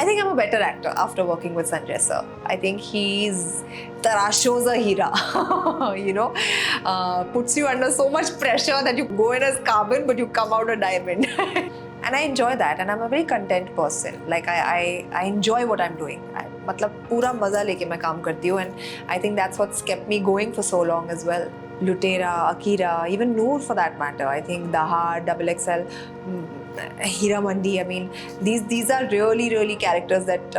I think I'm a better actor after working with Sanjay sir. I think he's tarashos a hira, puts you under so much pressure that you go in as carbon but you come out a diamond. And I enjoy that, and I'm a very content person. Like I enjoy what I'm doing. मतलब पूरा मजा लेके मैं काम करती हूँ, and I think that's what's kept me going for so long as well. Lutera, Akira, even Noor for that matter. I think Dahar, Double XL, Heeramandi. I mean, these are really characters that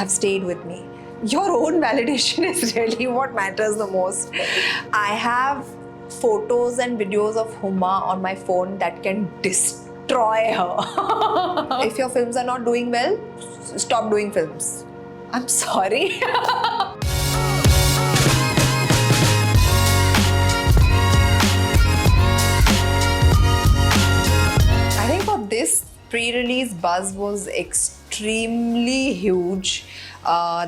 have stayed with me. Your own validation is really what matters the most. I have photos and videos of Huma on my phone that can destroy her. If your films are not doing well, stop doing films. I'm sorry. I think for this pre-release, buzz was extremely huge.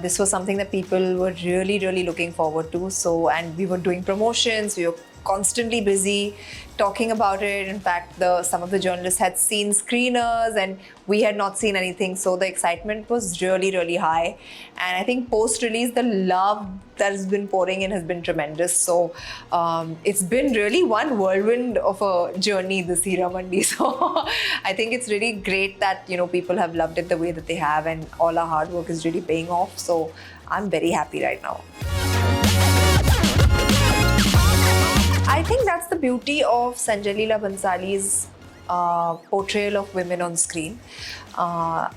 This was something that people were really looking forward to. So, and we were doing promotions, we were constantly busy talking about it. In fact, some of the journalists had seen screeners and we had not seen anything. So the excitement was really high. And I think post-release, the love that has been pouring in has been tremendous. So it's been really one whirlwind of a journey, this Heeramandi. So I think it's really great that, people have loved it the way that they have, and all our hard work is really paying off. So I'm very happy right now. I think that's the beauty of Sanjay Leela Bhansali's portrayal of women on screen. I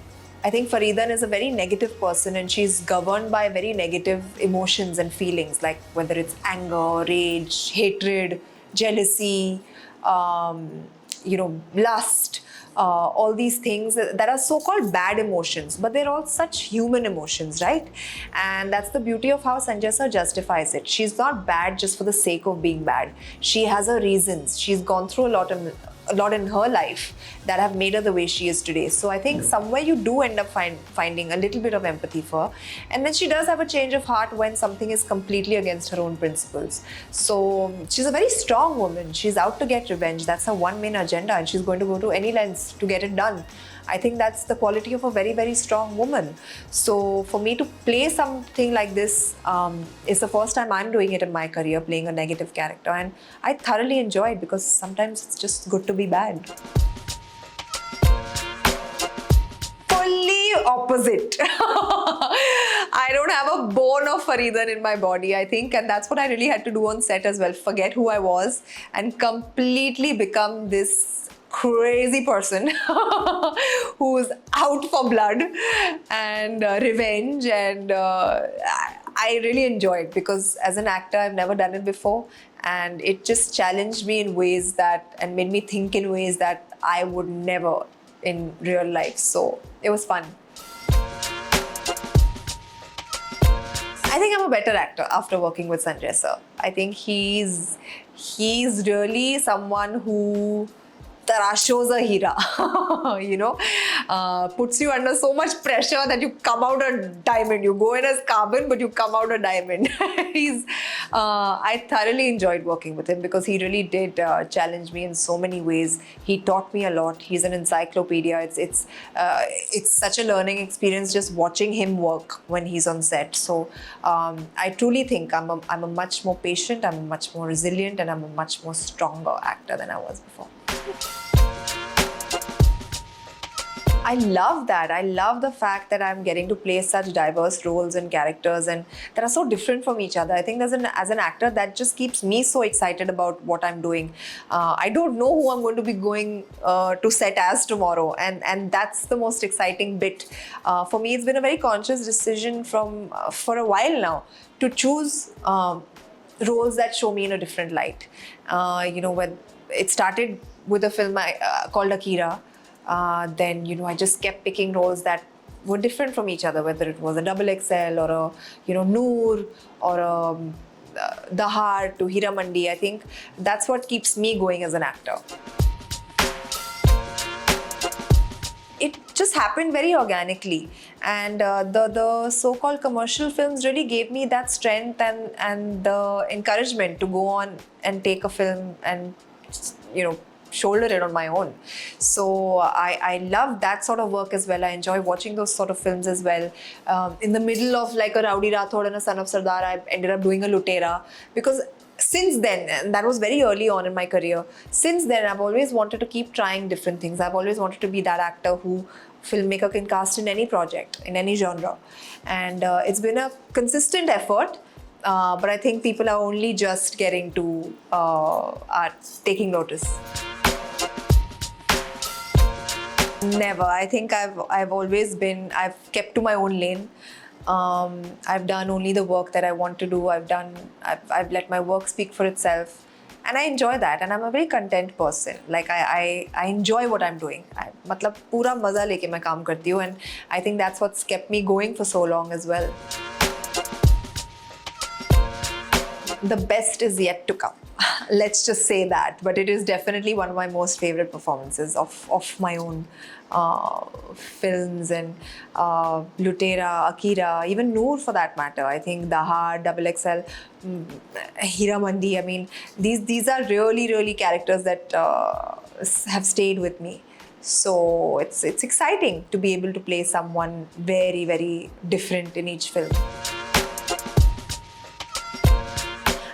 think Faridan is a very negative person, and she's governed by very negative emotions and feelings, like whether it's anger, rage, hatred, jealousy, lust, all these things that are so-called bad emotions, but they're all such human emotions, right? And that's the beauty of how Sanjay sir justifies it. She's not bad just for the sake of being bad. She has her reasons. She's gone through a lot in her life that have made her the way she is today. So I think somewhere you do end up finding a little bit of empathy for her. And then she does have a change of heart when something is completely against her own principles. So she's a very strong woman. She's out to get revenge. That's her one main agenda, and she's going to go to any lengths to get it done. I think that's the quality of a very strong woman. So for me to play something like this is the first time I'm doing it in my career, playing a negative character, and I thoroughly enjoy it because sometimes it's just good to be bad. Fully opposite. I don't have a bone of Faridan in my body, I think, and that's what I really had to do on set as well. Forget who I was and completely become this crazy person who's out for blood and revenge, and I really enjoy it because as an actor I've never done it before, and it just challenged me in ways that, and made me think in ways that I would never in real life. So it was fun. I think I'm a better actor after working with Sanjay sir. I think he's really someone who tarashos a hira, puts you under so much pressure that you come out a diamond. You go in as carbon, but you come out a diamond. I thoroughly enjoyed working with him because he really did challenge me in so many ways. He taught me a lot. He's an encyclopedia. It's such a learning experience just watching him work when he's on set. So I truly think I'm a much more patient, I'm much more resilient, and I'm a much more stronger actor than I was before. I love that. I love the fact that I'm getting to play such diverse roles and characters, and that are so different from each other. I think as an actor, that just keeps me so excited about what I'm doing. I don't know who I'm going to be going to set as tomorrow, and that's the most exciting bit. For me, it's been a very conscious decision for a while now to choose roles that show me in a different light. When it started with a film called Akira, then I just kept picking roles that were different from each other, whether it was a Double XL or a Noor or a Dahar to Heeramandi. I think that's what keeps me going as an actor. It just happened very organically, and the so-called commercial films really gave me that strength and the encouragement to go on and take a film and shoulder it on my own. So I love that sort of work as well. I enjoy watching those sort of films as well. In the middle of like a Rowdy Rathod and a Son of Sardar, I ended up doing a Lutera, because since then, and that was very early on in my career, since then I've always wanted to keep trying different things. I've always wanted to be that actor who filmmaker can cast in any project, in any genre. And it's been a consistent effort. But I think people are only just getting to are taking notice. Never. I think I've always been, I've kept to my own lane. I've done only the work that I want to do. I've let my work speak for itself. And I enjoy that, and I'm a very content person. Like I enjoy what I'm doing. मतलब पूरा मजा लेके मैं काम करती हूँ, and I think that's what's kept me going for so long as well. The best is yet to come. Let's just say that. But it is definitely one of my most favorite performances of my own films, and Lutera, Akira, even Noor for that matter. I think Dahar, XXL, Heeramandi. I mean, these are really characters that have stayed with me. So it's exciting to be able to play someone very different in each film.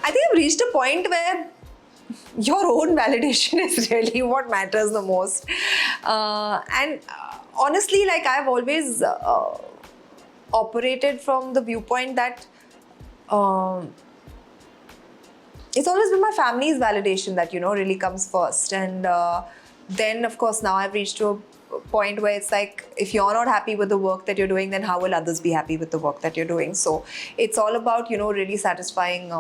I think I've reached a point where your own validation is really what matters the most. And honestly, like I've always operated from the viewpoint that it's always been my family's validation that, really comes first. And then, of course, now I've reached to a point where it's like, if you're not happy with the work that you're doing, then how will others be happy with the work that you're doing? So it's all about, really satisfying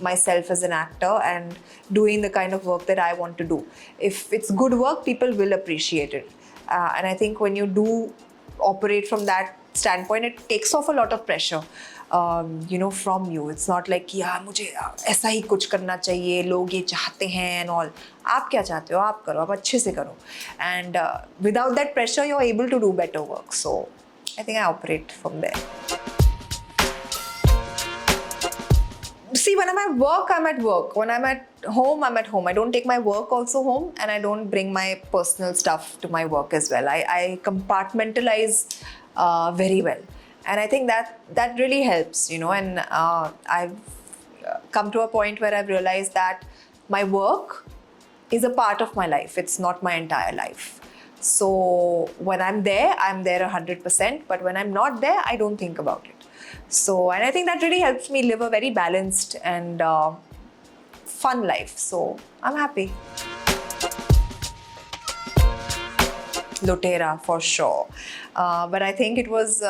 myself as an actor and doing the kind of work that I want to do. If it's good work, people will appreciate it. And I think when you do operate from that standpoint, it takes off a lot of pressure. From you. It's not like कि यार मुझे ऐसा ही कुछ करना चाहिए, लोग ये चाहते हैं and all. आप क्या चाहते हो, आप करो, आप अच्छे से करो. And without that pressure, you're able to do better work. So I think I operate from there. See, when I'm at work, I'm at work. When I'm at home, I'm at home. I don't take my work also home, and I don't bring my personal stuff to my work as well. I compartmentalize very well. And I think that really helps, and I've come to a point where I've realized that my work is a part of my life. It's not my entire life. So when I'm there 100%, but when I'm not there, I don't think about it. So, and I think that really helps me live a very balanced and fun life. So I'm happy. Lutera, for sure. But I think it was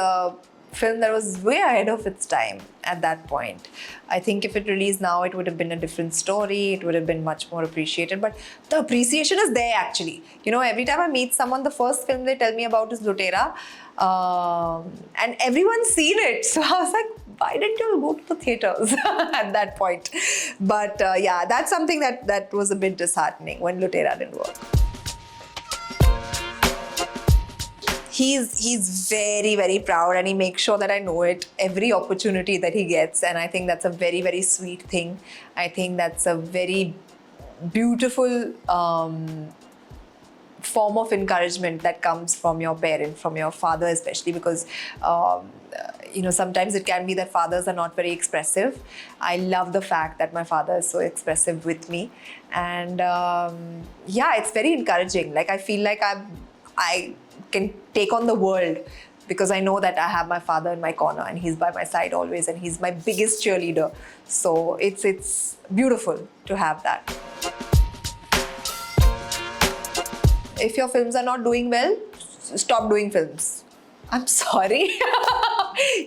film that was way ahead of its time at that point. I think if it released now, it would have been a different story. It would have been much more appreciated. But the appreciation is there actually. Every time I meet someone, the first film they tell me about is Lutera. And everyone's seen it. So I was like, why didn't you go to the theatres at that point? But yeah, that's something that was a bit disheartening when Lutera didn't work. He's very proud, and he makes sure that I know it every opportunity that he gets, and I think that's a very sweet thing. I think that's a very beautiful form of encouragement that comes from your parent, from your father especially, because sometimes it can be that fathers are not very expressive. I love the fact that my father is so expressive with me, and yeah, it's very encouraging. Like I feel like I can take on the world because I know that I have my father in my corner and he's by my side always, and he's my biggest cheerleader. So it's beautiful to have that. If your films are not doing well, stop doing films. I'm sorry.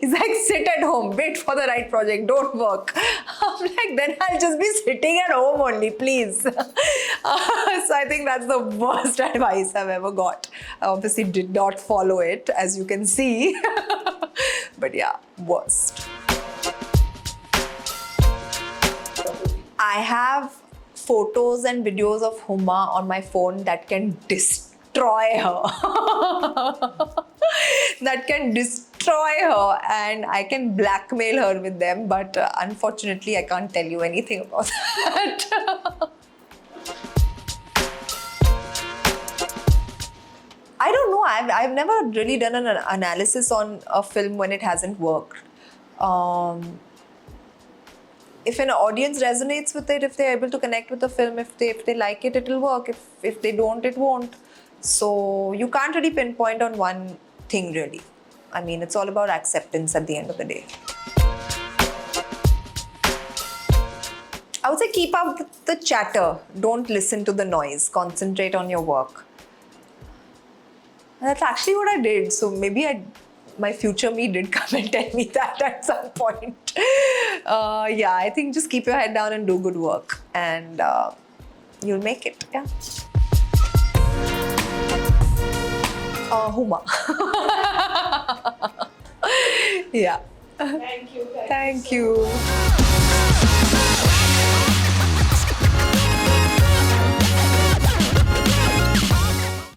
He's like, sit at home, wait for the right project, don't work. I'm like, then I'll just be sitting at home only, please. So I think that's the worst advice I've ever got. I obviously did not follow it, as you can see. But yeah, worst. I have photos and videos of Huma on my phone that can destroy her. That can destroy her, and I can blackmail her with them, but unfortunately I can't tell you anything about that. I don't know. I've never really done an analysis on a film when it hasn't worked. If an audience resonates with it, if they're able to connect with the film, if they like it, it'll work. If they don't, it won't. So you can't really pinpoint on one thing really. I mean, it's all about acceptance at the end of the day. I would say keep out the chatter. Don't listen to the noise. Concentrate on your work. That's actually what I did. So maybe my future me did come and tell me that at some point. Yeah, I think just keep your head down and do good work, and you'll make it. Yeah. Huma. Yeah. Thank you. Thank you.